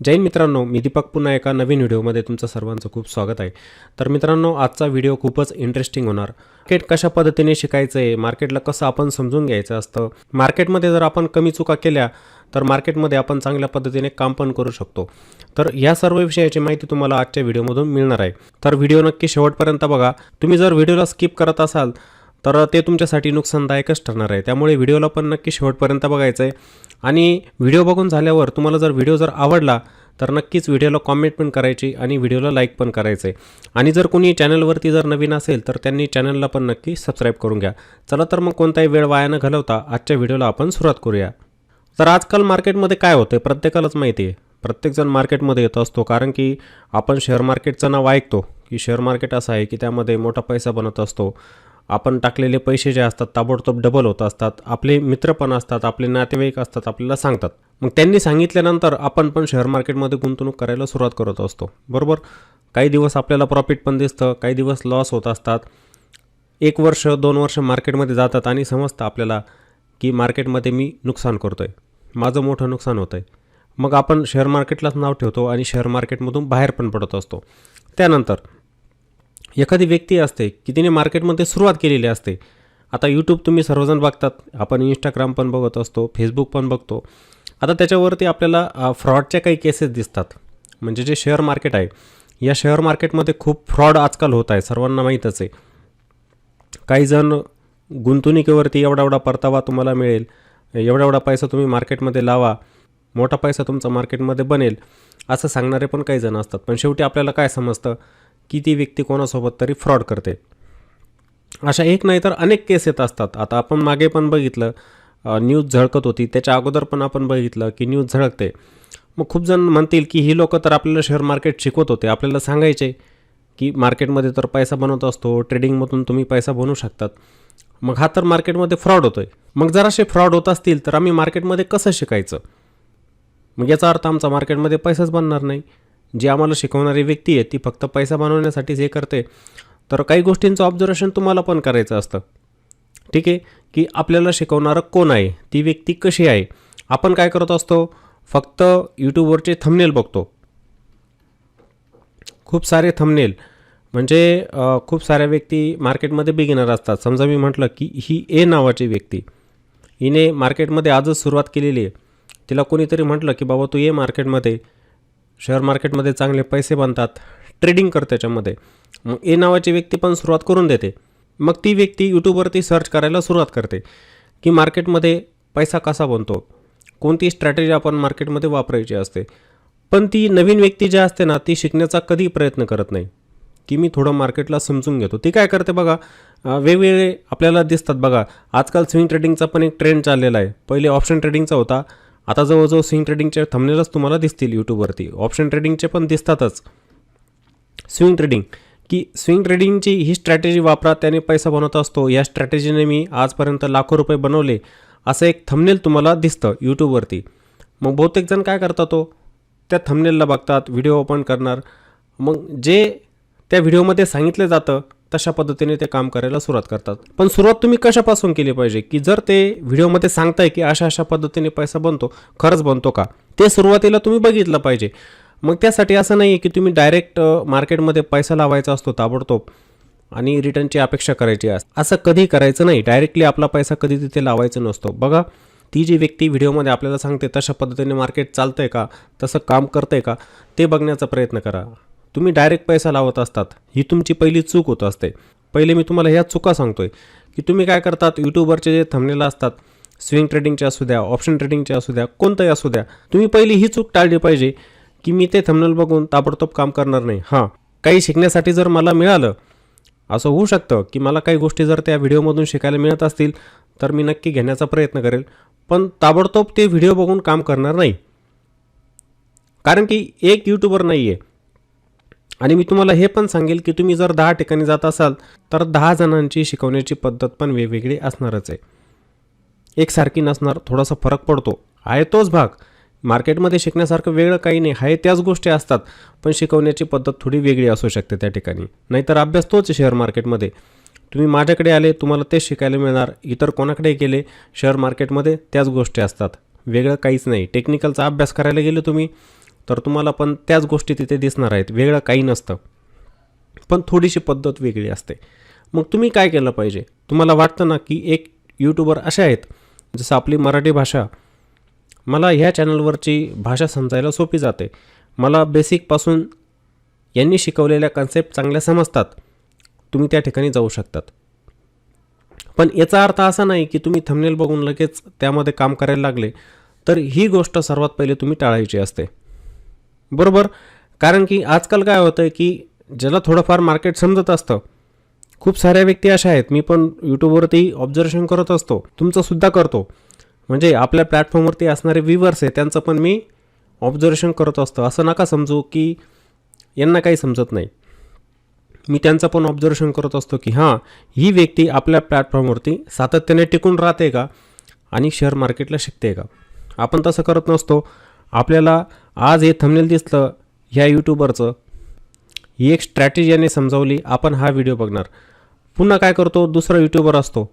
जय हिंद मित्रांनो, मी दीपक पुन्हा एका नवीन व्हिडिओमध्ये तुमचं सर्वांचं खूप स्वागत आहे. तर मित्रांनो, आजचा व्हिडिओ खूपच इंटरेस्टिंग होणार. मार्केट कशा पद्धतीने शिकायचं आहे, मार्केटला कसं आपण समजून घ्यायचं असतं, मार्केटमध्ये जर आपण कमी चुका केल्या तर मार्केटमध्ये आपण चांगल्या पद्धतीने काम पण करू शकतो. तर या सर्व विषयाची माहिती तुम्हाला आजच्या व्हिडिओमधून मिळणार आहे. तर व्हिडिओ नक्की शेवटपर्यंत बघा. तुम्ही जर व्हिडिओला स्किप करत असाल तर ते तुमच्यासाठी नुकसानदायकच ठरणार आहे. त्यामुळे व्हिडिओला पण नक्की शेवटपर्यंत बघायचं आहे. आणि व्हिडिओ बघून झाल्यावर तुम्हाला जर व्हिडिओ आवडला तर नक्कीच व्हिडिओला कॉमेंट पण करायची आणि व्हिडिओला लाईक पण करायचं आहे. आणि जर कोणी चॅनलवरती जर नवीन असेल तर त्यांनी चॅनलला पण नक्की सबस्क्राईब करून घ्या. चला तर मग कोणताही वेळ वाया न घालवता आजच्या व्हिडिओला आपण सुरुवात करूया. तर आजकाल मार्केटमध्ये काय होतं आहे प्रत्येकालाच माहिती आहे. प्रत्येकजण मार्केटमध्ये येत असतो, कारण की आपण शेअर मार्केटचं नाव ऐकतो की शेअर मार्केट असं आहे की त्यामध्ये मोठा पैसा बनत असतो. आपण टाकलेले पैसे जे असतात ताबडतोब डबल होत असतात. आपले मित्र पण असतात, आपले नातेवाईक असतात, आपल्याला सांगतात. मग त्यांनी सांगितल्यानंतर आपण पण शेअर मार्केटमध्ये गुंतवणूक करायला सुरुवात करत असतो, बरोबर. काही दिवस आपल्याला प्रॉफिट पण दिसतं, काही दिवस लॉस होत असतात. 1 वर्ष 2 वर्ष मार्केटमध्ये जातात आणि समजतं आपल्याला की मार्केटमध्ये मी नुकसान करतो आहे, माझं मोठं नुकसान होतं आहे. मग आपण शेअर मार्केटलाच नाव ठेवतो आणि शेअर मार्केटमधून बाहेर पण पडत असतो. त्यानंतर एखादी व्यक्ती असते की तिने मार्केटमध्ये सुरुवात केलेली असते. आता यूट्यूब तुम्ही सर्वजण बघतात, आपण इंस्टाग्राम पण बघत असतो, फेसबुक पण बघतो. आता त्याच्यावरती आपल्याला फ्रॉडच्या काही केसेस दिसतात. म्हणजे जे शेअर मार्केट आहे, या शेअर मार्केटमध्ये खूप फ्रॉड आजकाल होत आहे, सर्वांना माहीतच आहे. काही जण गुंतवणुकीवरती एवढा एवढा परतावा तुम्हाला मिळेल, एवढा एवढा पैसा तुम्ही मार्केटमध्ये लावा, मोठा पैसा तुमचा मार्केटमध्ये बनेल, असं सांगणारे पण काही जण असतात. पण शेवटी आपल्याला काय समजतं की ती व्यक्ती कोणासोबत तरी फ्रॉड करते. अशा एक नाही तर अनेक केस येत असतात. आता आपण मागे पण बघितलं, न्यूज झळकत होती, त्याच्या अगोदर पण आपण बघितलं की न्यूज झळकते. मग खूप जण म्हणतील की ही लोकं तर आपल्याला शेअर मार्केट शिकवत होते, आपल्याला सांगायचे की मार्केटमध्ये तर पैसा बनवत असतो, ट्रेडिंगमधून तुम्ही पैसा बनवू शकतात. मग हा तर मार्केटमध्ये फ्रॉड होतो आहे. मग जर असे फ्रॉड होत असतील तर आम्ही मार्केटमध्ये कसं शिकायचं? मग याचा अर्थ आमचा मार्केटमध्ये पैसाच बनणार नाही. जी आम्हाला शिकवणारी व्यक्ती आहे ती फक्त पैसा बनवण्यासाठीच हे करते. तर काही गोष्टींचं ऑब्झर्वेशन तुम्हाला पण करायचं असतं, ठीक आहे, की आपल्याला शिकवणारं कोण आहे, ती व्यक्ती कशी आहे. आपण काय करत असतो, फक्त यूट्यूबवरचे थंबनेल बघतो. खूप सारे थंबनेल म्हणजे खूप साऱ्या व्यक्ती मार्केटमध्ये बिगिनर असतात. समजा मी म्हटलं की ही ए नावाची व्यक्ती, हिने मार्केटमध्ये आजच सुरुवात केलेली आहे. तिला कोणीतरी म्हटलं की बाबा तू ये मार्केटमध्ये, शेअर मार्केटमध्ये चांगले पैसे बनतात, ट्रेडिंग कर त्याच्यामध्ये. मग ए नावाची व्यक्ती पण सुरुवात करून देते. मग ती व्यक्ती यूट्यूबवरती सर्च करायला सुरुवात करते की मार्केटमध्ये पैसा कसा बनतो, कोणती स्ट्रॅटेजी आपण मार्केटमध्ये वापरायची असते. पण ती नवीन व्यक्ती जी असते ना, ती शिकण्याचा कधी प्रयत्न करत नाही की मी थोडं मार्केटला समजून घेतो. ती काय करते बघा, वेगवेगळे आपल्याला दिसतात बघा. आजकाल स्विंग ट्रेडिंगचा पण एक ट्रेंड चाललेला आहे. पहिले ऑप्शन ट्रेडिंगचा होता, आता जवळजवळ स्विंग ट्रेडिंगचे थंबनेलच तुम्हाला दिसतील यूट्यूबवरती. ऑप्शन ट्रेडिंगचे पण दिसतातच. स्विंग ट्रेडिंग, की स्विंग ट्रेडिंगची ही स्ट्रॅटेजी वापरा, त्याने पैसा बनवत असतो, या स्ट्रॅटेजीने मी आजपर्यंत लाखो रुपये बनवले, असं एक थंबनेल तुम्हाला दिसतं यूट्यूबवरती. मग बहुतेक जण काय करतात, तो त्या थंबनेलला बघतात, व्हिडिओ ओपन करणार. मग जे त्या व्हिडिओमध्ये सांगितलं जातं तशा पद्धतीने ते काम करायला सुरुवात करतात. पण सुरुवात तुम्ही कशापासून केली पाहिजे, की जर ते व्हिडिओमध्ये सांगताय की अशा अशा पद्धतीने पैसा बनतो, खरंच बनतो का, ते सुरुवातीला तुम्ही बघितलं पाहिजे. मग त्यासाठी असं नाही आहे की तुम्ही डायरेक्ट मार्केटमध्ये पैसा लावायचा असतो ताबडतोब आणि रिटर्नची अपेक्षा करायची असते. असं कधी करायचं नाही. डायरेक्टली आपला पैसा कधी तिथे लावायचा नसतो. बघा, ती जी व्यक्ती व्हिडिओमध्ये आपल्याला सांगते तशा पद्धतीने मार्केट चालतं आहे का, तसं काम करतं आहे का, ते बघण्याचा प्रयत्न करा. तुम्ही डायरेक्ट पैसा लावत असतात, ही तुमची पहिली चूक होत असते. पहिले मी तुम्हाला ह्या चुका सांगतो आहे की तुम्ही काय करतात, यूट्यूबवरचे जे थंबनेल असतात, स्विंग ट्रेडिंगचे असू द्या, ऑप्शन ट्रेडिंगचे असू द्या, कोणतंही असू द्या, तुम्ही पहिली ही चूक टाळली पाहिजे की मी ते थंबनेल बघून ताबडतोब काम करणार नाही. हां, काही शिकण्यासाठी जर मला मिळालं, असं होऊ शकतं की मला काही गोष्टी जर त्या व्हिडिओमधून शिकायला मिळत असतील तर मी नक्की घेण्याचा प्रयत्न करेल, पण ताबडतोब ते व्हिडिओ बघून काम करणार नाही. कारण की एक यूट्यूबर नाही आहे. आणि मी तुम्हाला हे पण सांगेल की तुम्ही जर 10 ठिकाणी जात असाल तर 10 जणांची शिकवण्याची पद्धत पण वेगवेगळी असणारच आहे, एकसारखी नसणार. थोडासा फरक पडतो, आहे तोच भाग. मार्केटमध्ये शिकण्यासारखं वेगळं काही नाही, आहे त्याच गोष्टी असतात, पण शिकवण्याची पद्धत थोडी वेगळी असू शकते त्या ठिकाणी. नाहीतर अभ्यास तोच शेअर मार्केटमध्ये. तुम्ही माझ्याकडे आले, तुम्हाला तेच शिकायला मिळणार. इतर कोणाकडे गेले शेअर मार्केटमध्ये त्याच गोष्टी असतात, वेगळं काहीच नाही. टेक्निकलचा अभ्यास करायला गेले तुम्ही तर तुम्हाला पण त्याच गोष्टी तिथे दिसणार आहेत, वेगळं काही नसतं, पण थोडीशी पद्धत वेगळी असते. मग तुम्ही काय केलं पाहिजे? तुम्हाला वाटतं ना की एक यूट्यूबर असे आहेत, जसं आपली मराठी भाषा, मला ह्या चॅनलवरची भाषा समजायला सोपी जाते, मला बेसिकपासून यांनी शिकवलेल्या कन्सेप्ट चांगल्या समजतात, तुम्ही त्या ठिकाणी जाऊ शकतात. पण याचा अर्थ असा नाही की तुम्ही थंबनेल बघून लगेच त्यामध्ये काम करायला लागले, तर ही गोष्ट सर्वात पहिले तुम्ही टाळायची असते, बरोबर? कारण की आजकाल काय होतं आहे की ज्याला थोडंफार मार्केट समजत असतं, खूप साऱ्या व्यक्ती अशा आहेत, मी पण यूट्यूबवरती ऑब्झर्वेशन करत असतो, तुमचंसुद्धा करतो, म्हणजे आपल्या प्लॅटफॉर्मवरती असणारे व्ह्यूवर्स आहे त्यांचं पण मी ऑब्झर्वेशन करत असतो. असं नका समजू की यांना काही समजत नाही, मी त्यांचं पण ऑब्झर्वेशन करत असतो की हां, ही व्यक्ती आपल्या प्लॅटफॉर्मवरती सातत्याने टिकून राहते का आणि शेअर मार्केटला शिकते का. आपण तसं करत नसतो. आपल्याला आज हे थंबनेल दिसलं ह्या यूट्यूबरचं, ही एक स्ट्रॅटेजी याने समजावली, आपण हा व्हिडिओ बघणार. पुन्हा काय करतो, दुसरा यूट्यूबर असतो,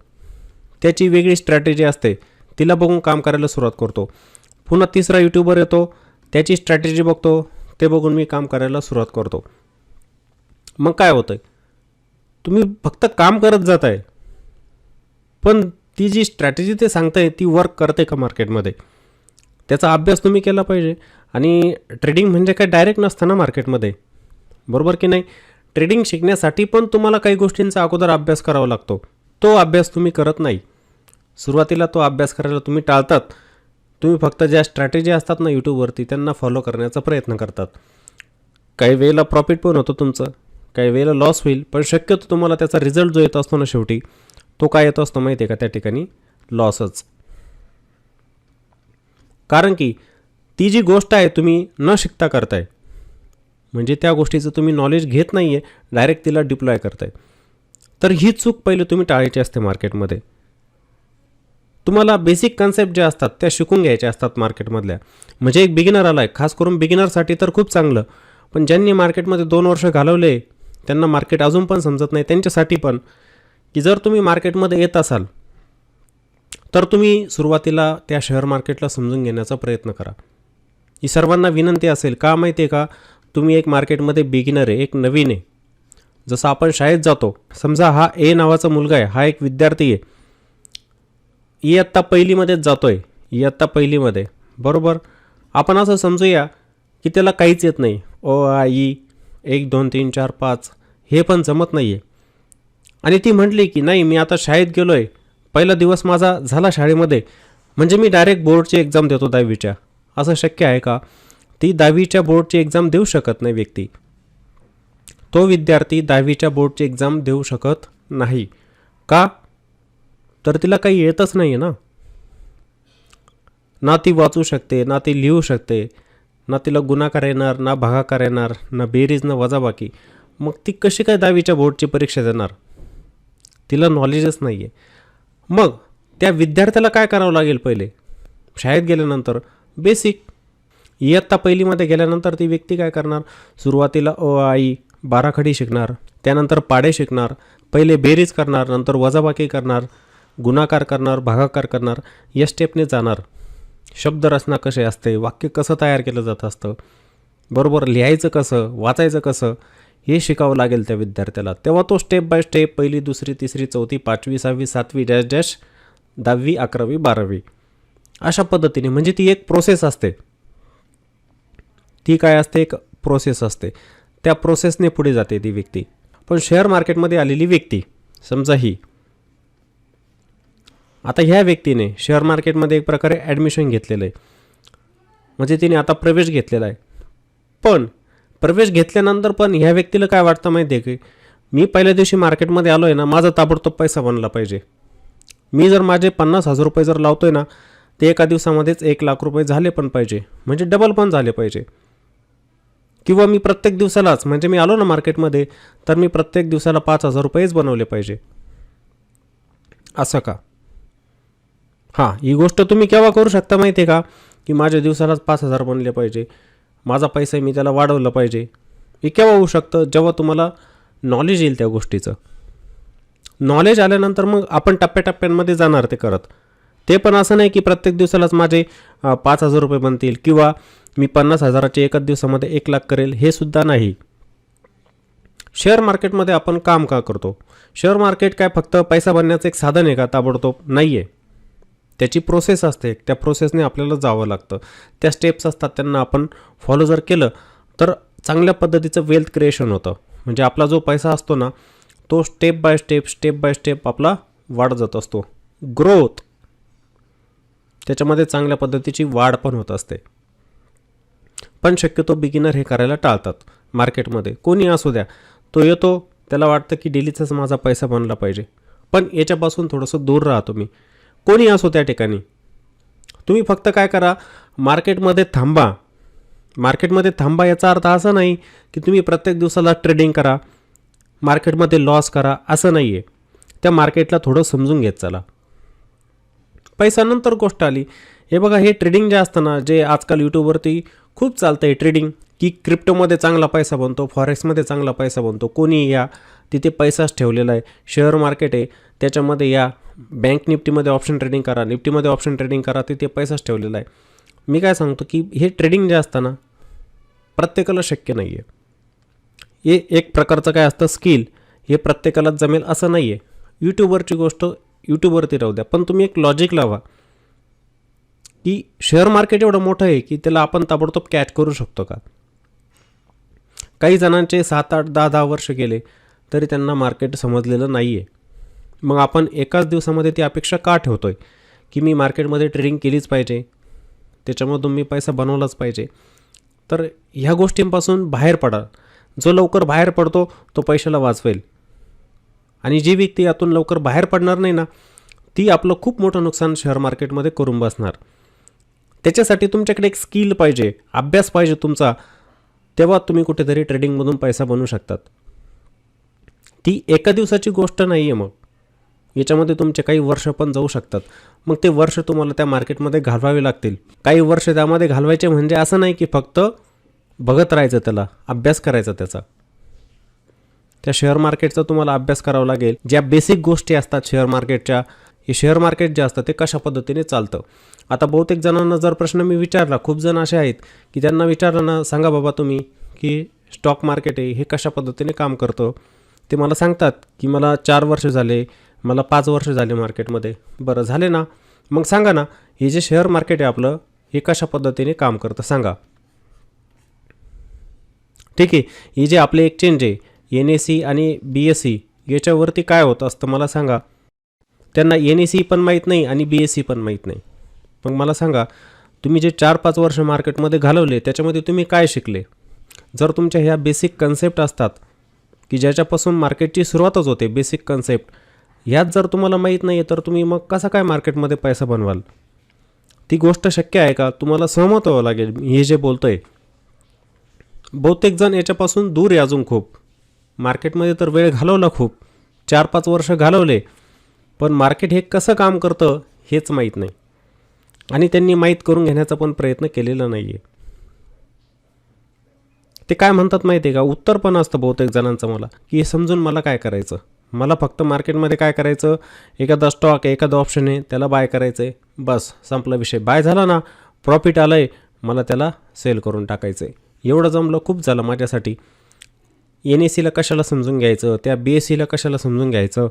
त्याची वेगळी स्ट्रॅटेजी असते, तिला बघून काम करायला सुरुवात करतो. पुन्हा तिसरा यूट्यूबर येतो, त्याची स्ट्रॅटेजी बघतो, ते बघून मी काम करायला सुरुवात करतो. मग काय होतं आहे, तुम्ही फक्त काम करत जात आहे, पण ती जी स्ट्रॅटेजी ते सांगताय ती वर्क करते का मार्केटमध्ये, त्याचा अभ्यास तुम्ही केला पाहिजे. आणि ट्रेडिंग म्हणजे काय डायरेक्ट नसतं ना मार्केटमध्ये, बरोबर की नाही? ट्रेडिंग शिकण्यासाठी पण तुम्हाला काही गोष्टींचा अगोदर अभ्यास करावा लागतो, तो अभ्यास तुम्ही करत नाही. सुरुवातीला तो अभ्यास करायला तुम्ही टाळतात. तुम्ही फक्त ज्या स्ट्रॅटेजी असतात ना यूट्यूबवरती त्यांना फॉलो करण्याचा प्रयत्न करतात. काही वेळेला प्रॉफिट पण होतं तुमचं, काही वेळेला लॉस होईल, पण शक्यतो तुम्हाला त्याचा रिझल्ट जो येत असतो ना शेवटी, तो काय येत असतो माहिती आहे का? त्या ठिकाणी लॉसच. कारण की ती जी गोष्ट आहे तुम्ही न शिकता करताय, म्हणजे त्या गोष्टीचं तुम्ही नॉलेज घेत नाही आहे, डायरेक्ट तिला डिप्लॉय करताय. तर ही चूक पहिले तुम्ही टाळायची असते मार्केटमध्ये. तुम्हाला बेसिक कन्सेप्ट ज्या असतात त्या शिकून घ्यायच्या असतात मार्केटमधल्या. म्हणजे एक बिगिनर आला आहे, खास करून बिगिनरसाठी तर खूप चांगलं, पण ज्यांनी मार्केटमध्ये 2 वर्ष घालवले, त्यांना मार्केट अजून पण समजत नाही, त्यांच्यासाठी पण, की जर तुम्ही मार्केटमध्ये येत असाल तर तुम्ही सुरुवातीला त्या शेअर मार्केटला समजून घेण्याचा प्रयत्न करा. ही सर्वांना विनंती असेल. का माहिती आहे का? तुम्ही एक मार्केटमध्ये बिगिनर आहे, एक नवीन आहे. जसं आपण शाळेत जातो, समजा हा ए नावाचा मुलगा आहे, हा एक विद्यार्थी आहे, इयत्ता पहिलीमध्येच जातो आहे, इयत्ता पहिलीमध्ये, बरोबर? आपण असं समजूया की त्याला काहीच येत नाही, ओ आ ई 1 2 3 4 5 हे पण जमत नाही आहे, आणि ती म्हटली की नाही मी आता शाळेत गेलो आहे, पहिला दिवस माझा झाला शाळेमध्ये, म्हणजे मी डायरेक्ट बोर्डची एक्झाम देतो 10वीच्या. असं शक्य आहे का? ती 10वीच्या बोर्डची एक्झाम देऊ शकत नाही व्यक्ती. तो विद्यार्थी 10वीच्या बोर्डची एक्झाम देऊ शकत नाही. का? तर तिला काही येतच नाही आहे ना. ना ती वाचू शकते, ना ती लिहू शकते, ना तिला गुणाकार येणार, ना भागाकार येणार, ना बेरीज, ना वजाबाकी. मग ती कशी काय 10वीच्या बोर्डची परीक्षा देणार? तिला नॉलेजच नाही आहे. मग त्या विद्यार्थ्याला काय करावं लागेल? पहिले शाळेत गेल्यानंतर बेसिक, इयत्ता पहिलीमध्ये गेल्यानंतर ती व्यक्ती काय करणार? सुरुवातीला अ आ ई 12 खडी शिकणार, त्यानंतर पाढे शिकणार, पहिले बेरीज करणार, नंतर वजाबाकी करणार, गुणाकार करणार, भागाकार करणार, या स्टेपने जाणार. शब्दरचना कशी असते, वाक्य कसं तयार केलं जात असतं, बरोबर, लिहायचं कसं, वाचायचं कसं, हे शिकावं लागेल त्या विद्यार्थ्याला. तेव्हा तो स्टेप बाय स्टेप पहिली, दुसरी, तिसरी, चौथी, 5वी, 6वी, 7वी डॅश डॅश 10वी, 11वी, 12वी अशा पद्धतीने, म्हणजे ती एक प्रोसेस असते. ती काय असते? एक प्रोसेस असते. त्या प्रोसेसने पुढे जाते ती व्यक्ती. पण शेअर मार्केटमध्ये आलेली व्यक्ती, समजा ही, आता ह्या व्यक्तीने शेअर मार्केटमध्ये एक प्रकारे ॲडमिशन घेतलेलं आहे, म्हणजे तिने आता प्रवेश घेतलेला आहे. पण प्रवेश घेतल्यानंतर पण ह्या व्यक्तीला काय वाटतं माहिती आहे की मी पहिल्या दिवशी मार्केटमध्ये आलो आहे ना, माझा ताबडतोब पैसा बनला पाहिजे. मी जर माझे 50,000 रुपये जर लावतोय ना, ते एका दिवसामध्येच 1,00,000 रुपये झाले पण पाहिजे, म्हणजे डबल पण झाले पाहिजे. किंवा मी प्रत्येक दिवसालाच, म्हणजे मी आलो ना मार्केटमध्ये, तर मी प्रत्येक दिवसाला 5,000 रुपयेच बनवले पाहिजे. असं का? हां, ही गोष्ट तुम्ही केव्हा करू शकता माहिती आहे का? की माझ्या दिवसालाच 5,000 बनले पाहिजे, माझा पैसा मी त्याला वाढवलं पाहिजे. हे केव्हा होऊ शकतं? जेव्हा तुम्हाला नॉलेज येईल त्या गोष्टीचं. नॉलेज आल्यानंतर मग आपण टप्प्याटप्प्यांमध्ये जाणार ते करत. ते पण असं नाही की प्रत्येक दिवसालाच माझे 5,000 रुपये बनतील किंवा मी 50,000चे एकाच दिवसामध्ये 1,00,000 करेल, हे सुद्धा नाही. शेअर मार्केटमध्ये आपण काम का करतो? शेअर मार्केट काय फक्त पैसा बनण्याचं एक साधन आहे का ताबडतोब? नाही आहे. त्याची प्रोसेस असते, त्या प्रोसेसने आपल्याला जावं लागतं. त्या स्टेप्स असतात, त्यांना आपण फॉलो जर केलं तर चांगल्या पद्धतीचं वेल्थ क्रिएशन होतं. म्हणजे आपला जो पैसा असतो ना, तो स्टेप बाय स्टेप आपला वाढत जात असतो. ग्रोथ, त्याच्यामध्ये चांगल्या पद्धतीची वाढ पण होत असते. पण शक्यतो बिगिनर हे करायला टाळतात. मार्केटमध्ये कोणी असू द्या, तो येतो, त्याला वाटतं की डेलीचाच माझा पैसा बनला पाहिजे. पण याच्यापासून थोडंसं दूर राहा तुम्ही. कोणी असो त्या ठिकाणी तुम्ही फक्त काय करा, मार्केटमध्ये थांबा. मार्केटमध्ये थांबा याचा अर्थ असा नाही की तुम्ही प्रत्येक दिवसाला ट्रेडिंग करा, मार्केटमध्ये लॉस करा, असं नाही आहे. त्या मार्केटला थोडं समजून घेत चला. पैसा नंतर गोष्ट आली. हे बघा, हे ट्रेडिंग जे असतं ना, जे आजकाल यूट्यूबवरती खूप चालतं आहे ट्रेडिंग, की क्रिप्टोमध्ये चांगला पैसा बनतो, फॉरेक्समध्ये चांगला पैसा बनतो. कोणी या, तिथे पैसाच ठेवलेला आहे. शेअर मार्केट आहे, त्याच्यामध्ये या, बँक निफ्टीमध्ये ऑप्शन ट्रेडिंग करा, निफ्टीमध्ये ऑप्शन ट्रेडिंग करा, तिथे पैसाच ठेवलेला आहे. मी काय सांगतो की हे ट्रेडिंग जे असतं ना, प्रत्येकाला शक्य नाही आहे. हे एक प्रकारचं काय असतं, स्किल, हे प्रत्येकालाच जमेल असं नाही आहे. यूट्यूबवरची गोष्ट यूट्यूबवरती राहू द्या, पण तुम्ही एक लॉजिक लावा की शेअर मार्केट एवढं मोठं आहे की त्याला आपण ताबडतोब कॅच करू शकतो का? काही जणांचे 7-8, 10-10 वर्ष गेले तरी त्यांना मार्केट समजलेलं नाही आहे. मग आपण एकाच दिवसामध्ये ती अपेक्षा का ठेवतो आहे की मी मार्केटमध्ये ट्रेडिंग केलीच पाहिजे, त्याच्यामधून मी पैसा बनवलाच पाहिजे? तर ह्या गोष्टींपासून बाहेर पडा. जो लवकर बाहेर पडतो तो पैशाला वाचवेल, आणि जी व्यक्ती यातून लवकर बाहेर पडणार नाही ना, ती आपलं खूप मोठं नुकसान शेअर मार्केटमध्ये करून बसणार. त्याच्यासाठी तुमच्याकडे एक स्किल पाहिजे, अभ्यास पाहिजे तुमचा, तेव्हा तुम्ही कुठेतरी ट्रेडिंगमधून पैसा बनवू शकतात. ती एका दिवसाची गोष्ट नाही आहे. मग याच्यामध्ये तुमचे काही वर्ष पण जाऊ शकतात. मग ते वर्ष तुम्हाला त्या मार्केटमध्ये घालवावे लागतील. काही वर्ष त्यामध्ये घालवायचे म्हणजे असं नाही की फक्त बघत राहायचं, त्याला अभ्यास करायचा त्याचा. त्या शेअर मार्केटचा तुम्हाला अभ्यास करावा लागेल. ज्या बेसिक गोष्टी असतात शेअर मार्केटच्या, हे शेअर मार्केट जे असतं ते कशा पद्धतीने चालतं. आता बहुतेक जणांना जर प्रश्न मी विचारला, खूप जण असे आहेत की त्यांना विचारलं ना, सांगा बाबा तुम्ही की स्टॉक मार्केट आहे हे कशा पद्धतीने काम करतं, ते मला सांगतात की मला 4 वर्ष झाले, मला 5 वर्ष झाले मार्केटमध्ये. बरं झाले ना, मग सांगा ना, हे जे शेअर मार्केट आहे आपलं, हे कशा पद्धतीने काम करतं सांगा. ठीक आहे, हे जे आपले एक्सचेंज आहे NSE आणि BSE, याच्यावरती काय होतं असतं मला सांगा. त्यांना NSE पण माहीत नाही आणि BSE पण माहीत नाही. मग मला सांगा, तुम्ही जे 4-5 वर्ष मार्केटमध्ये घालवले त्याच्यामध्ये तुम्ही काय शिकले? जर तुमच्या ह्या बेसिक कन्सेप्ट असतात की ज्याच्यापासून मार्केटची सुरुवातच होते, बेसिक कन्सेप्ट, ह्यात जर तुम्हाला माहीत नाही आहे तर तुम्ही मग कसा काय मार्केटमध्ये पैसा बनवाल? ती गोष्ट शक्य आहे का? तुम्हाला सहमत व्हावं लागेल हे जे बोलतो आहे. बहुतेक जण याच्यापासून दूर आहे अजून खूप. मार्केटमध्ये तर वेळ घालवला खूप, 4-5 वर्ष घालवले, पण मार्केट हे कसं काम करतं हेच माहीत नाही, आणि त्यांनी माहीत करून घेण्याचा पण प्रयत्न केलेला नाही आहे. ते काय म्हणतात माहिती आहे का, उत्तर पण असतं बहुतेक जणांचं मला, की हे समजून मला काय करायचं? मला फक्त मार्केटमध्ये काय करायचं, एखादा स्टॉक आहे, एखादा ऑप्शन आहे, त्याला बाय करायचं आहे, बस संपला विषय. बाय झाला ना, प्रॉफिट आलं आहे, मला त्याला सेल करून टाकायचं आहे. एवढं जमलं खूप झालं माझ्यासाठी. NSEला कशाला समजून घ्यायचं, त्या BSEला कशाला समजून घ्यायचं,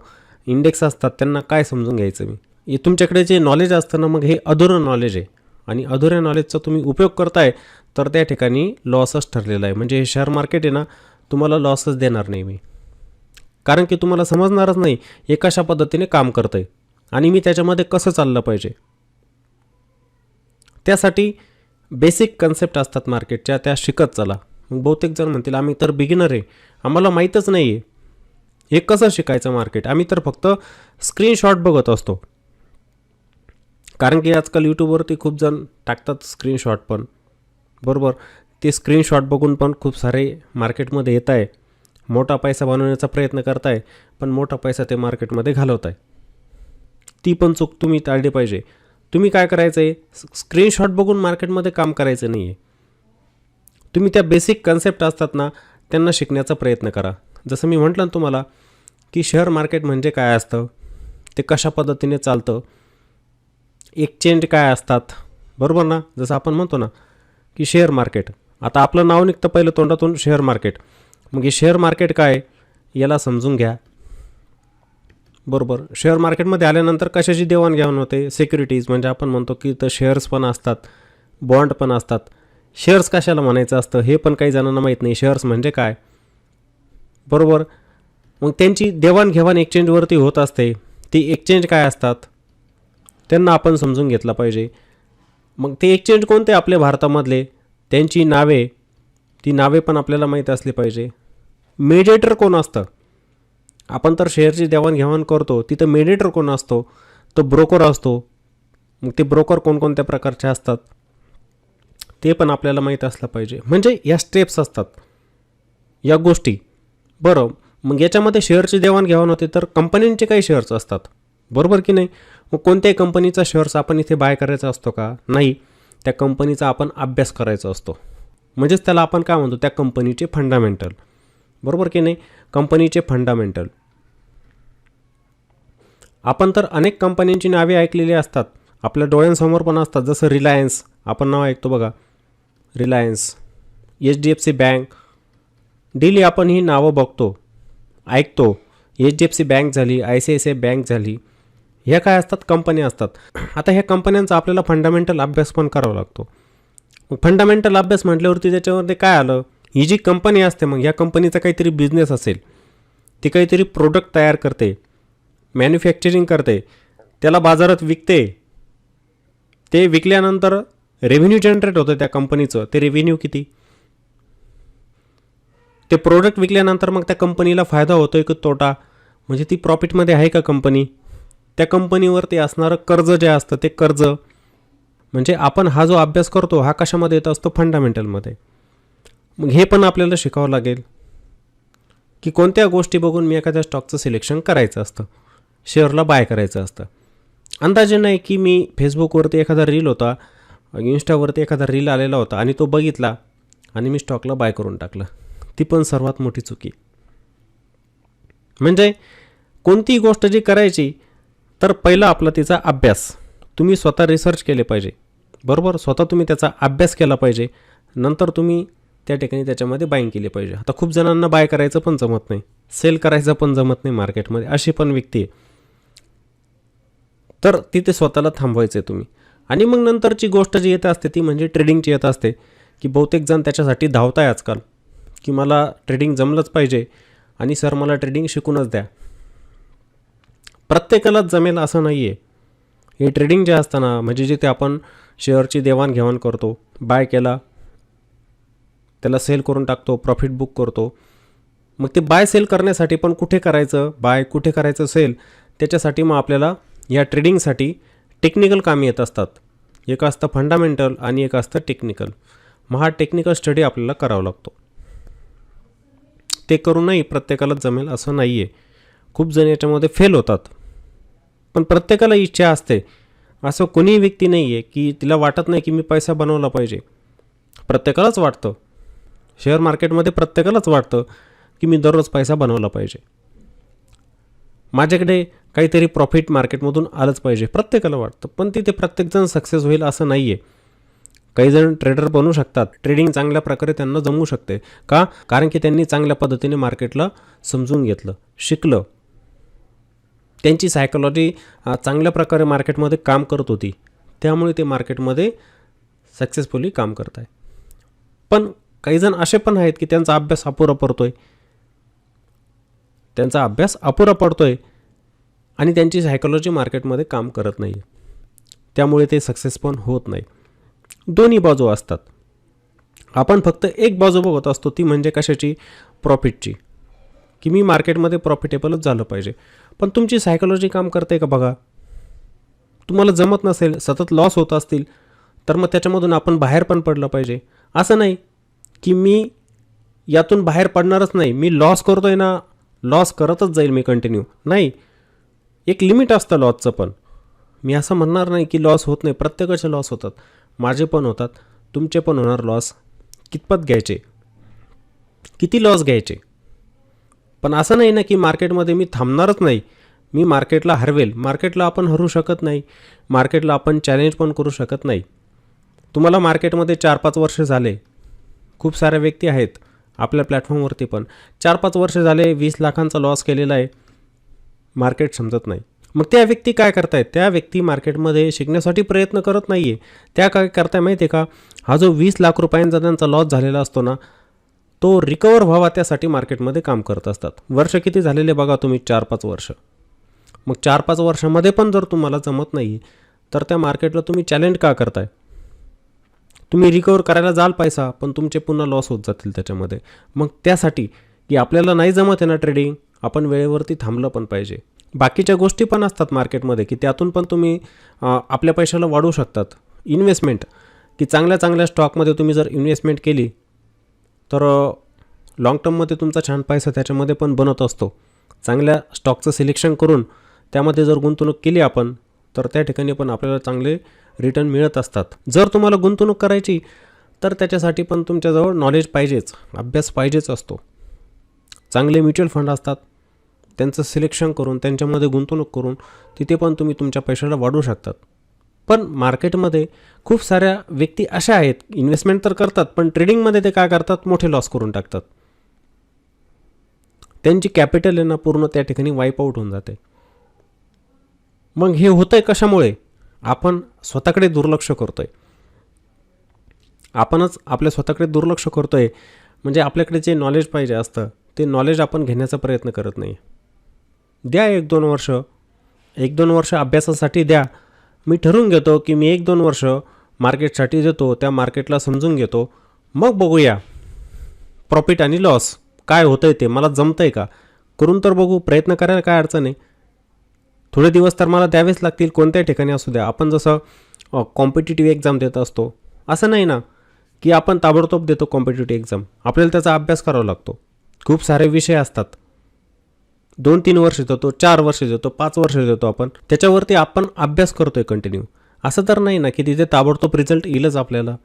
इंडेक्स असतात त्यांना काय समजून घ्यायचं मी? हे तुमच्याकडे जे नॉलेज असतं ना, मग हे अधुरं नॉलेज आहे, आणि अधुऱ्या नॉलेजचा तुम्ही उपयोग करताय तर त्या ठिकाणी लॉसच ठरलेला आहे. म्हणजे हे शेअर मार्केट आहे ना, तुम्हाला लॉसच देणार नाही मी, कारण की तुम्हाला समजणारच नाही हे कशा पद्धतीने काम करतं आहे आणि मी त्याच्यामध्ये कसं चाललं पाहिजे. त्यासाठी बेसिक कन्सेप्ट असतात मार्केटच्या, त्या शिकत चला. मग बहुतेक जण म्हणतील आम्ही तर बिगिनर आहे, आम्हाला माहीतच नाही आहे हे कसं शिकायचं मार्केट, आम्ही तर फक्त स्क्रीनशॉट बघत असतो. कारण की आजकाल यूट्यूबवरती खूप जण टाकतात स्क्रीनशॉट पण, बरोबर. ते स्क्रीनशॉट बघून पण खूप सारे मार्केटमध्ये येत आहे, मोठा पैसा बनवण्याचा प्रयत्न करताय, पण मोठा पैसा ते मार्केटमध्ये घालवत आहे. ती पण चूक तुम्ही टाळली पाहिजे. तुम्ही काय करायचं आहे, स्क्रीनशॉट बघून मार्केटमध्ये काम करायचं नाही आहे. तुम्ही त्या बेसिक कन्सेप्ट असतात ना, त्यांना शिकण्याचा प्रयत्न करा. जसं मी म्हटलं ना तुम्हाला की शेअर मार्केट म्हणजे काय असतं, ते कशा पद्धतीने चालतं, एक्सचेंज काय असतात, बरोबर ना. जसं आपण म्हणतो ना की शेअर मार्केट, आता आपलं नाव निघतं पहिलं तोंडातून शेअर मार्केट. मग हे शेअर मार्केट काय याला समजून घ्या. बरोबर, शेअर मार्केटमध्ये आल्यानंतर कशाची देवाणघेवाण होते, सिक्युरिटीज म्हणजे आपण म्हणतो की तर शेअर्स पण असतात, बॉन्ड पण असतात. शेअर्स कशाला म्हणायचं असतं हे पण काही जणांना माहीत नाही, शेअर्स म्हणजे काय. बरोबर, मग त्यांची देवाणघेवाण एक्सचेंजवरती होत असते. ती एक्सचेंज काय असतात त्यांना आपण समजून घेतलं पाहिजे. मग ते एक्सचेंज कोणते आपल्या भारतामधले, त्यांची नावे, ती नावे पण आपल्याला माहीत असली पाहिजे. मेडिएटर कोण असतं, आपण तर शेअरची देवाणघेवाण करतो, तिथं मेडिएटर कोण असतो, तो ब्रोकर असतो. मग ते ब्रोकर कोणकोणत्या प्रकारचे असतात ते पण आपल्याला माहीत असलं पाहिजे. म्हणजे या स्टेप्स असतात, या गोष्टी. बरं, मग याच्यामध्ये शेअरची देवाणघेवाण होते तर कंपन्यांचे काही शेअर्स असतात, बरोबर की नाही. मग कोणत्याही कंपनीचा शेअर्स आपण इथे बाय करायचा असतो का, नाही. त्या कंपनीचा आपण अभ्यास करायचा असतो, म्हणजेच त्याला आपण काय म्हणतो, त्या कंपनीचे फंडामेंटल, बरोबर की नाही. कंपनीचे फंडामेंटल, आपण तर अनेक कंपन्यांची नावे ऐकलेली असतात, आपल्या डोळ्यांसमोर पण असतात. जसं रिलायन्स, आपण नाव ऐकतो बघा, रिलायन्स, HDFC बँक. डेली आपण ही नावं बघतो, ऐकतो. HDFC बँक झाली, ICICI बँक झाली, ह्या काय असतात, कंपन्या असतात. आता ह्या कंपन्यांचा आपल्याला फंडामेंटल अभ्यास पण करावा लागतो. मग फंडामेंटल अभ्यास म्हटल्यावरती त्याच्यामध्ये काय आलं, ही जी कंपनी असते, मग ह्या कंपनीचा काहीतरी बिझनेस असेल, ती काहीतरी प्रोडक्ट तयार करते, मॅन्युफॅक्चरिंग करते, त्याला बाजारात विकते. ते विकल्यानंतर रेव्हेन्यू जनरेट होतं त्या कंपनीचं. ते रेव्हेन्यू किती, ते प्रोडक्ट विकल्यानंतर मग त्या कंपनीला फायदा होतो आहे की तोटा, म्हणजे ती प्रॉफिटमध्ये आहे का कंपनी. त्या कंपनीवर ते असणारं कर्ज जे असतं ते कर्ज, म्हणजे आपण हा जो अभ्यास करतो हा कशामध्ये येत असतो, फंडामेंटलमध्ये. मग हे पण आपल्याला शिकावं लागेल की कोणत्या गोष्टी बघून मी एखाद्या स्टॉकचं सिलेक्शन करायचं असतं, शेअरला बाय करायचं असतं. अंदाजे नाही की मी फेसबुकवरती एखादा रील होता, इंस्टावरती एखादा रील आलेला होता आणि तो बघितला आणि मी स्टॉकला बाय करून टाकलं. ती पण सर्वात मोठी चुकी. म्हणजे कोणतीही गोष्ट जी करायची तर पहिला आपला तिचा अभ्यास, तुम्ही स्वतः रिसर्च केले पाहिजे, बरोबर. स्वतः तुम्ही त्याचा अभ्यास केला पाहिजे, नंतर तुम्ही त्या ठिकाणी त्याच्यामध्ये बाईंग केली पाहिजे. आता खूप जणांना बाय करायचं पण जमत नाही, सेल करायचं पण जमत नाही मार्केटमध्ये, अशी पण व्यक्ती आहे. तर तिथे स्वतःला थांबवायचं आहे तुम्ही. आणि मग नंतरची गोष्ट जी येत असते ती म्हणजे ट्रेडिंगची येत असते, की बहुतेक जण त्याच्यासाठी धावत आहे आजकाल, की मला ट्रेडिंग जमलंच पाहिजे आणि सर मला ट्रेडिंग शिकूनच द्या. प्रत्येकालाच जमेल असं नाही आहे. हे ट्रेडिंग जे असतं ना, म्हणजे जिथे आपण शेअरची देवाणघेवाण करतो, बाय केला त्याला सेल करून टाकतो, प्रॉफिट बुक करतो. मग ते बाय सेल करण्यासाठी पण कुठे करायचं बाय, कुठे करायचं सेल, त्याच्यासाठी मग आपल्याला या ट्रेडिंगसाठी टेक्निकल कामे येत असतात. एक असतं फंडामेंटल आणि एक असतं टेक्निकल. मग हा टेक्निकल स्टडी आपल्याला करावा लागतो. ते करूनही प्रत्येकालाच जमेल असं नाही आहे. खूप जण याच्यामध्ये फेल होतात, पण प्रत्येकाला इच्छा असते. असं कोणीही व्यक्ती नाही आहे की तिला वाटत नाही की मी पैसा बनवला पाहिजे. प्रत्येकालाच वाटतं, शेअर मार्केटमध्ये प्रत्येकालाच वाटतं की मी दररोज पैसा बनवला पाहिजे, माझ्याकडे काहीतरी प्रॉफिट मार्केटमधून आलंच पाहिजे, प्रत्येकाला वाटतं. पण तिथे प्रत्येकजण सक्सेस होईल असं नाही आहे. काही जण ट्रेडर बनू शकतात, ट्रेडिंग चांगल्या प्रकारे त्यांना जमू शकते. का, कारण की त्यांनी चांगल्या पद्धतीने मार्केटला समजून घेतलं, शिकलं. त्यांची सायकोलॉजी चांगल्या प्रकारे मार्केटमध्ये काम करत होती, त्यामुळे ते मार्केटमध्ये सक्सेसफुली काम करत आहे. पण काही जण असे पण आहेत की त्यांचा अभ्यास अपुरा पडतोय, आणि त्यांची सायकोलॉजी मार्केटमध्ये काम करत नाही, त्यामुळे ते सक्सेस पण होत नाही. दोन्ही बाजू असतात. आपण फक्त एक बाजू बघत असतो, ती म्हणजे कशाची, प्रॉफिटची, की मी मार्केटमध्ये प्रॉफिटेबलच झालं पाहिजे. पण तुमची सायकोलॉजी काम करते का बघा. तुम्हाला जमत नसेल, सतत लॉस होत असतील, तर मग त्याच्यामधून आपण बाहेर पण पडलं पाहिजे. असं नाही की मी यातून बाहेर पडणारच नाही, मी लॉस करतोय ना, लॉस करतच जाईल मी कंटिन्यू, नाही. एक लिमिट असतं लॉसचं पण. मी असं म्हणणार नाही की लॉस होत नाही, प्रत्येकाचे लॉस होतात, माझे पण होतात, तुमचे पण होणार लॉस. कितपत घ्यायचे, किती लॉस घ्यायचे. पण असं नाही ना की मार्केटमध्ये मी थांबणारच नाही, मी मार्केटला हरवेल. मार्केटला आपण हरू शकत नाही. मार्केटला आपण चॅलेंज पण करू शकत नाही. तुम्हाला मार्केटमध्ये 4-5 वर्ष झाले. खूप साऱ्या व्यक्ती आहेत आपल्या प्लॅटफॉर्मवरती पण 4-5 वर्ष झाले 20 लाखांचा लॉस केलेला आहे. मार्केट समजत नाही. मग त्या व्यक्ती काय करतायत? त्या व्यक्ती मार्केटमध्ये शिकण्यासाठी प्रयत्न करत नाही आहे. त्या काय करताय माहिती आहे का? हा जो 20 लाख रुपयांचा त्यांचा लॉस झालेला असतो ना, तो रिकवर व्हावा त्यासाठी मार्केटमध्ये काम करत असतात. वर्ष किती झालेले बघा तुम्ही? 4-5 वर्ष. मग 4-5 वर्षामध्ये पण जर तुम्हाला जमत नाही तर त्या मार्केटला तुम्ही चॅलेंज का करताय? तुम्ही रिकवर करायला जाल पैसा, पण तुमचे पुन्हा लॉस होत जातील त्याच्यामध्ये. मग त्यासाठी की आपल्याला नाही जमत आहे ना ट्रेडिंग, आपण वेळेवरती थांबलं पण पाहिजे. बाकीच्या गोष्टी पण असतात मार्केटमध्ये की त्यातून पण तुम्ही आपल्या पैशाला वाढवू शकतात. इन्व्हेस्टमेंट की चांगल्या चांगल्या स्टॉकमध्ये तुम्ही जर इन्व्हेस्टमेंट केली तर लाँग टर्ममध्ये तुमचा छान पैसा त्याच्यामध्ये पण बनत असतो. चांगल्या स्टॉकचं सिलेक्शन करून त्यामध्ये जर गुंतवणूक केली आपण तर त्या ठिकाणी पण आपल्याला चांगले रिटर्न मिळत असतात. जर तुम्हाला गुंतवणूक करायची तर त्याच्यासाठी पण तुमच्याजवळ नॉलेज पाहिजेच, अभ्यास पाहिजेच असतो. चांगले म्युच्युअल फंड असतात, त्यांचं सिलेक्शन करून त्यांच्यामध्ये गुंतवणूक करून तिथे पण तुम्ही तुमच्या पैशाला वाढवू शकतात. पण मार्केटमध्ये खूप साऱ्या व्यक्ती अशा आहेत, इन्व्हेस्टमेंट तर करतात पण ट्रेडिंगमध्ये ते काय करतात? मोठे लॉस करून टाकतात. त्यांची कॅपिटल आहे ना पूर्ण त्या ठिकाणी वाईप आऊट होऊन जाते. मग हे होतंय कशामुळे? आपण स्वतःकडे दुर्लक्ष करतोय. आपणच आपल्या स्वतःकडे दुर्लक्ष करतोय. म्हणजे आपल्याकडे जे नॉलेज पाहिजे असतं ते नॉलेज आपण घेण्याचा प्रयत्न करत नाही. द्या 1-2 वर्ष अभ्यासासाठी द्या. मी ठरवून घेतो की मी 1-2 वर्ष मार्केटसाठी देतो, त्या मार्केटला समजून घेतो, मग बघूया प्रॉफिट आणि लॉस काय होतं आहे, ते मला जमतं आहे का, करून तर बघू. प्रयत्न करायला काय अडचण आहे. थोडे दिवस तर मला द्यावेच लागतील, कोणत्याही ठिकाणी असू द्या. आपण जसं कॉम्पिटिटिव्ह एक्झाम देत असतो असं नाही ना की आपण ताबडतोब देतो कॉम्पिटिटिव्ह एक्झाम. आपल्याला त्याचा अभ्यास करावा लागतो. खूप सारे विषय असतात. 2-3 वर्ष देतो, 4 वर्ष देतो, 5 वर्ष देतो आपण. त्याच्यावरती आपण अभ्यास करतोय कंटिन्यू. असं तर नाही ना की तिथे ताबडतोब रिझल्ट येईलच आपल्याला.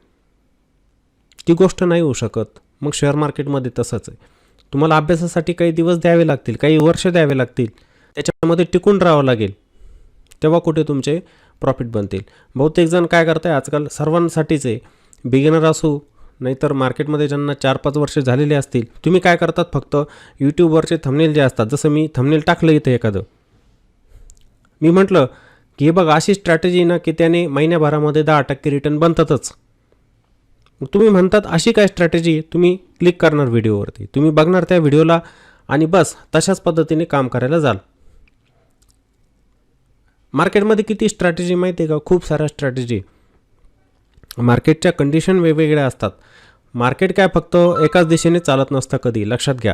ती गोष्ट नाही होऊ शकत. मग शेअर मार्केटमध्ये तसंच आहे. तुम्हाला अभ्यासासाठी काही दिवस द्यावे लागतील, काही वर्ष द्यावे लागतील, त्याच्यामध्ये टिकून राहावं लागेल. तेव्हा कुठे तुमचे प्रॉफिट बनतील. बहुतेक जण काय करताय आजकाल, सर्वांसाठीच आहे, बिगिनर असू नाहीतर मार्केटमध्ये ज्यांना 4-5 वर्ष झालेले असतील. तुम्ही काय करतात? फक्त यूट्यूबवरचे थंबनेल जे असतात, जसं मी थंबनेल टाकलं इथं एखादं, मी म्हटलं की हे बघा अशी स्ट्रॅटेजी ना की त्याने महिन्याभरामध्ये 10% रिटर्न बनतातच. तुम्ही म्हणतात अशी काय स्ट्रॅटेजी? तुम्ही क्लिक करणार व्हिडिओवरती, तुम्ही बघणार त्या व्हिडिओला आणि बस तशाच पद्धतीने काम करायला जाल. मार्केटमध्ये किती स्ट्रॅटेजी माहिती आहे का? खूप साऱ्या स्ट्रॅटेजी. मार्केटच्या कंडिशन वेगवेगळ्या असतात. मार्केट काय फक्त एकाच दिशेने चालत नसतं कधी, लक्षात घ्या.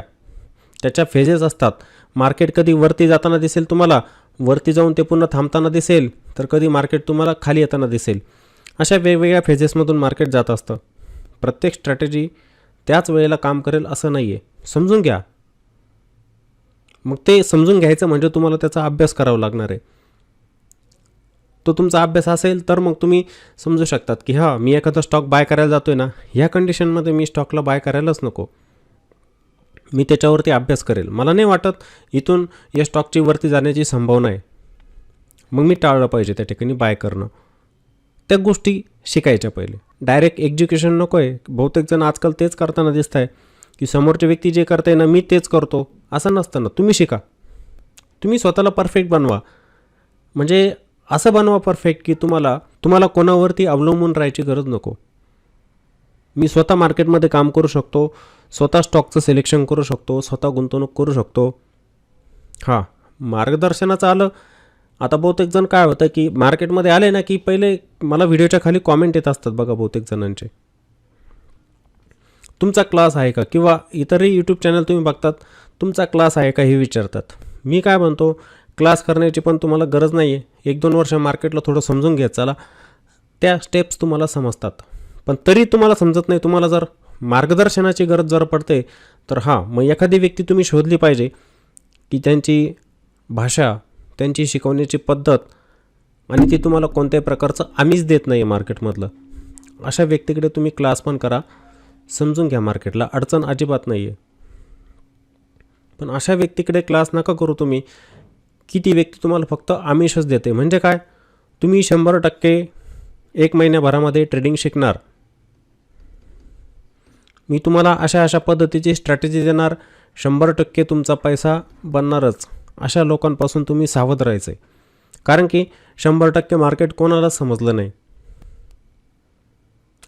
त्याच्या फेजेस असतात. मार्केट कधी वरती जाताना दिसेल तुम्हाला, वरती जाऊन ते पुन्हा थांबताना दिसेल, तर कधी मार्केट तुम्हाला खाली येताना दिसेल. अशा वेगवेगळ्या फेजेसमधून मार्केट जात असतं. प्रत्येक स्ट्रॅटेजी त्याच वेळेला काम करेल असं नाही आहे. समजून घ्या. मग ते समजून घ्यायचं म्हणजे तुम्हाला त्याचा अभ्यास करावा लागणार आहे. तो तुमचा अभ्यास असेल तर मग तुम्ही समजू शकतात की हां, मी एखादा स्टॉक बाय करायला जातो आहे ना, ह्या कंडिशनमध्ये मी स्टॉकला बाय करायलाच नको, मी त्याच्यावरती अभ्यास करेल. मला नाही वाटत इथून या स्टॉकची वरती जाण्याची संभावना आहे, मग मी टाळलं पाहिजे त्या ठिकाणी बाय करणं. त्या गोष्टी शिकायच्या पहिले. डायरेक्ट एक्झिक्युशन नको आहे. बहुतेक जण आजकाल तेच करताना दिसत आहे की समोरचे व्यक्ती जे करताय ना मी तेच करतो, असं नसतं ना. तुम्ही शिका, तुम्ही स्वतःला परफेक्ट बनवा. म्हणजे असं बनवा परफेक्ट की तुम्हाला कोणावरती अवलंबून राहायची गरज नको. मी स्वतः मार्केटमध्ये काम करू शकतो, स्वतः स्टॉकचं सिलेक्शन करू शकतो, स्वतः गुंतवणूक करू शकतो. हां, मार्गदर्शनाचं आलं. आता बहुतेक जण काय होतं की मार्केटमध्ये आले ना की पहिले मला व्हिडिओच्या खाली कॉमेंट येत असतात बघा बहुतेक जणांचे, तुमचा क्लास आहे का, किंवा इतरही यूट्यूब चॅनल तुम्ही बघतात, तुमचा क्लास आहे का हे विचारतात. मी काय म्हणतो, क्लास करण्याची पण तुम्हाला गरज नाही आहे. 1-2 वर्ष मार्केटला थोडं समजून घ्या. चला, त्या स्टेप्स तुम्हाला समजतात. पण तरी तुम्हाला समजत नाही, तुम्हाला जर मार्गदर्शनाची गरज जर पडते तर हां, मग एखादी व्यक्ती तुम्ही शोधली पाहिजे की त्यांची भाषा, त्यांची शिकवण्याची पद्धत आणि ती तुम्हाला कोणत्याही प्रकारचं आमिष देत नाही आहे मार्केटमधलं. अशा व्यक्तीकडे तुम्ही क्लास पण करा, समजून घ्या मार्केटला, अडचण अजिबात नाही आहे. पण अशा व्यक्तीकडे क्लास नका करू तुम्ही की ती व्यक्ती तुम्हाला फक्त आमिषच देते. म्हणजे काय, तुम्ही 100% 1 महिन्याभरामध्ये ट्रेडिंग शिकणार, मी तुम्हाला अशा पद्धतीची स्ट्रॅटेजी देणार, 100% तुमचा पैसा बनणारच. अशा लोकांपासून तुम्ही सावध राहायचं आहे. कारण की 100% मार्केट कोणालाच समजलं नाही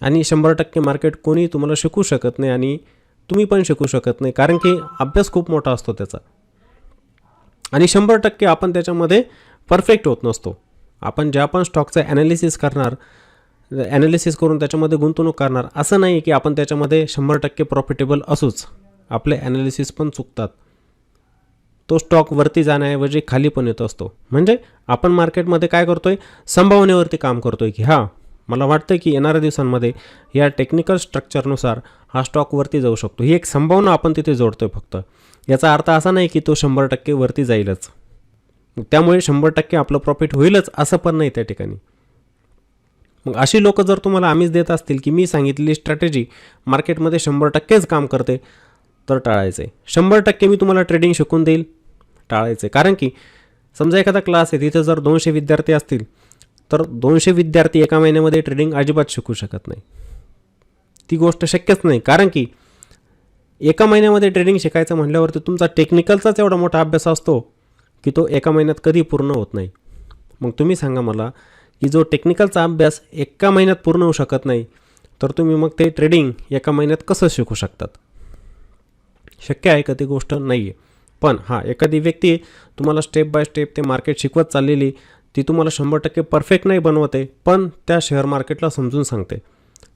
आणि 100% मार्केट कोणी तुम्हाला शिकू शकत नाही आणि तुम्ही पण शिकू शकत नाही, कारण की अभ्यास खूप मोठा असतो त्याचा आणि 100% आपण त्याच्यामध्ये परफेक्ट होत नसतो. आपण ज्या पण स्टॉकचं ॲनालिसिस करणार, ॲनालिसिस करून त्याच्यामध्ये गुंतवणूक करणार, असं नाही की आपण त्याच्यामध्ये 100% प्रॉफिटेबल असूच. आपले ॲनालिसिस पण चुकतात. तो स्टॉक वरती जाण्याऐवजी खाली पण येत असतो. म्हणजे आपण मार्केटमध्ये काय करतोय, संभावनेवरती काम करतोय की हां, मला वाटतं की येणाऱ्या दिवसांमध्ये या टेक्निकल स्ट्रक्चरनुसार हा स्टॉक वरती जाऊ शकतो. ही एक संभावना आपण तिथे जोडतोय फक्त. याचा अर्थ असा नाही की तो 100% वरती जाईलच, त्यामुळे 100% आपलं प्रॉफिट होईलच असं पण नाही त्या ठिकाणी. मग अशी लोक जर तुम्हाला आमिष देत असतील की मी सांगितलेली स्ट्रॅटेजी मार्केटमध्ये 100%च काम करते, तर टाळायचं आहे. 100% मी तुम्हाला ट्रेडिंग शिकून देईल, टाळायचं आहे. कारण की समजा एखादा क्लास आहे, तिथे जर 200 विद्यार्थी असतील, तर 200 विद्यार्थी एका महिन्यामध्ये ट्रेडिंग अजिबात शिकू शकत नाही. ती गोष्ट शक्यच नाही. कारण की एका महिन्यामध्ये ट्रेडिंग शिकायचं म्हटल्यावरती तुमचा टेक्निकलचाच एवढा मोठा अभ्यास असतो की तो एका महिन्यात कधी पूर्ण होत नाही. मग तुम्ही सांगा मला की जो टेक्निकलचा अभ्यास एका महिन्यात पूर्ण होऊ शकत नाही, तर तुम्ही मग ते ट्रेडिंग एका महिन्यात कसं शिकू शकतात? शक्य आहे का? ती गोष्ट नाही आहे. पण हां, एखादी व्यक्ती तुम्हाला स्टेप बाय स्टेप ते मार्केट शिकवत चाललेली, ती तुम्हाला 100% परफेक्ट नाही बनवते, पण त्या शेअर मार्केटला समजून सांगते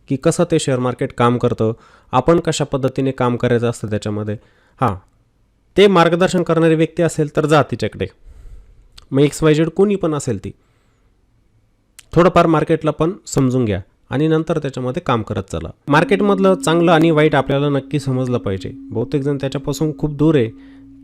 की कसं ते शेअर मार्केट काम करतं, आपण कशा पद्धतीने काम करायचं असतं त्याच्यामध्ये. हां, ते मार्गदर्शन करणारी व्यक्ती असेल तर जा तिच्याकडे. मग XYZ कोणी पण असेल ती, थोडंफार मार्केटला पण समजून घ्या आणि नंतर त्याच्यामध्ये काम करत चला. मार्केटमधलं चांगलं आणि वाईट आपल्याला नक्की समजलं पाहिजे. बहुतेक जण त्याच्यापासून खूप दूर आहे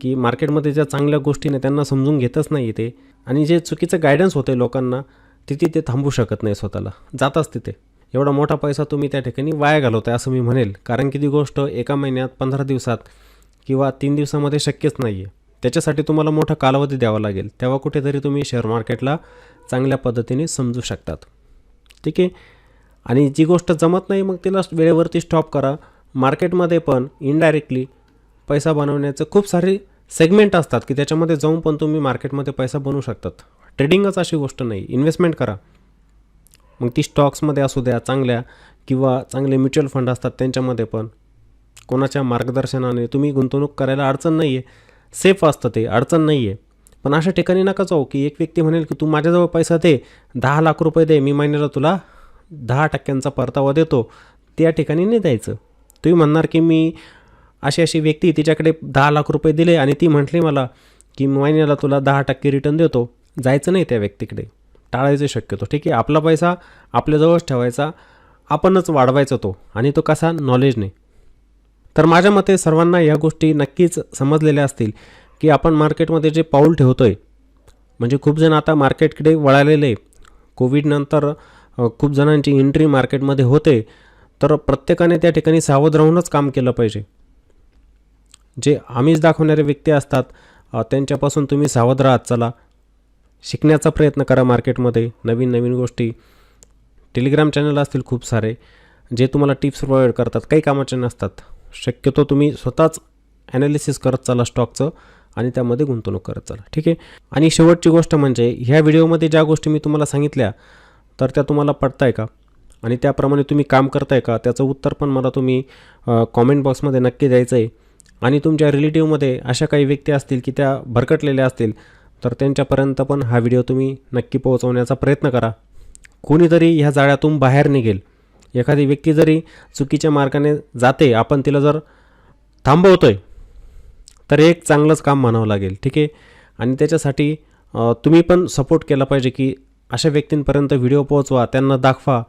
की मार्केटमध्ये ज्या चांगल्या गोष्टीने त्यांना समजून घेतच नाही ते, आणि जे चुकीचं गायडन्स होते लोकांना, तिथे ते थांबू शकत नाही, स्वतःला जाताच तिथे. एवढा मोठा पैसा तुम्ही त्या ठिकाणी वाया घालवताय असं मी म्हणेल. कारण की ती गोष्ट एका महिन्यात, 15 दिवसात किंवा 3 दिवसामध्ये शक्यच नाही आहे. त्याच्यासाठी तुम्हाला मोठा कालावधी द्यावा लागेल. तेव्हा कुठेतरी तुम्ही शेअर मार्केटला चांगल्या पद्धतीने समजू शकतात. ठीक आहे. आणि जी गोष्ट जमत नाही मग तिला वेळेवरती स्टॉप करा. मार्केटमध्ये पण इनडायरेक्टली पैसा बनवण्याचे खूप सारे सेगमेंट असतात की त्याच्यामध्ये जाऊन पण तुम्ही मार्केटमध्ये पैसा बनवू शकतात. ट्रेडिंगच अशी गोष्ट नाही, इन्व्हेस्टमेंट करा. मग ती स्टॉक्समध्ये असू द्या चांगल्या, किंवा चांगले म्युच्युअल फंड असतात त्यांच्यामध्ये पण कोणाच्या मार्गदर्शनाने तुम्ही गुंतवणूक करायला अडचण नाही आहे. सेफ असतं ते, अडचण नाही आहे. पण अशा ठिकाणी नका जाऊ की एक व्यक्ती म्हणेल की तू माझ्याजवळ पैसा दे, 10 लाख रुपये दे, मी महिन्याला तुला 10% परतावा देतो. त्या ठिकाणी नाही द्यायचं. तुम्ही म्हणणार की मी अशी व्यक्ती, तिच्याकडे 10 लाख रुपये दिले आणि ती म्हटली मला की महिन्याला तुला 10% रिटर्न देतो. जायचं नाही त्या व्यक्तीकडे, टाळायचं शक्यतो. ठीक आहे. आपला पैसा आपल्याजवळच ठेवायचा, आपणच वाढवायचा तो, आणि तो कसा, नॉलेजने. तर माझ्या मते सर्वांना या गोष्टी नक्कीच समजलेल्या असतील की आपण मार्केटमध्ये जे पाऊल ठेवतो आहे, म्हणजे खूप जण आता मार्केटकडे वळालेले. कोविडनंतर खूप जणांची एंट्री मार्केटमध्ये होते, तर प्रत्येकाने त्या ठिकाणी सावध राहूनच काम केलं पाहिजे. जे आमिष दाखवणारे व्यक्ती असतात त्यांच्यापासून तुम्ही सावध राहत चला. शिकण्याचा प्रयत्न करा मार्केटमध्ये, नवीन गोष्टी. टेलिग्राम चॅनल असतील खूप सारे जे तुम्हाला टिप्स प्रोव्हाइड करतात, काही कामाचे नसतात. शक्यतो तुम्ही स्वतःच ॲनालिसिस करत चला स्टॉकचं आणि त्यामध्ये गुंतवणूक करत चला. ठीक आहे. आणि शेवटची गोष्ट म्हणजे ह्या व्हिडिओमध्ये ज्या गोष्टी मी तुम्हाला सांगितल्या, तर त्या तुम्हाला पटताय का आणि त्याप्रमाणे तुम्ही काम करताय का, त्याचं उत्तर पण मला तुम्ही कॉमेंट बॉक्समध्ये नक्की द्यायचं आहे. आणि तुमच्या रिलेटिव्हमध्ये अशा काही व्यक्ती असतील की त्या भरकटलेल्या असतील, तर त्यांच्यापर्यंत पण हा व्हिडिओ तुम्ही नक्की पोहोचवण्याचा प्रयत्न करा. कोणीतरी ह्या जाळ्यातून बाहेर निघेल. एखादी व्यक्ती जरी चुकीच्या मार्गाने जाते, आपण तिला जर थांबवतोय, तर एक चांगलंच काम म्हणावं लागेल. ठीक आहे. आणि त्याच्यासाठी तुम्ही पण सपोर्ट केला पाहिजे की अशा व्यक्तींपर्यंत व्हिडिओ पोहोचवा, त्यांना दाखवा,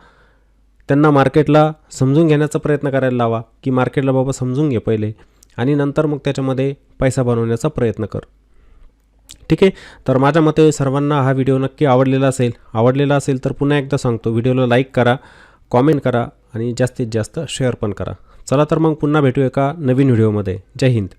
त्यांना मार्केटला समजून घेण्याचा प्रयत्न करायला लावा की मार्केटला बाबा समजून घे पहिले, आणि नंतर मग त्याच्यामध्ये पैसा बनवण्याचा प्रयत्न कर. ठीक आहे. तर माझ्या मते सर्वांना हा व्हिडिओ नक्की आवडलेला असेल तर पुन्हा एकदा सांगतो, व्हिडिओला लाईक करा, कॉमेंट करा आणि जास्तीत जास्त शेअर पण करा. चला तर मग पुन्हा भेटू एका नवीन व्हिडिओमध्ये. जय हिंद.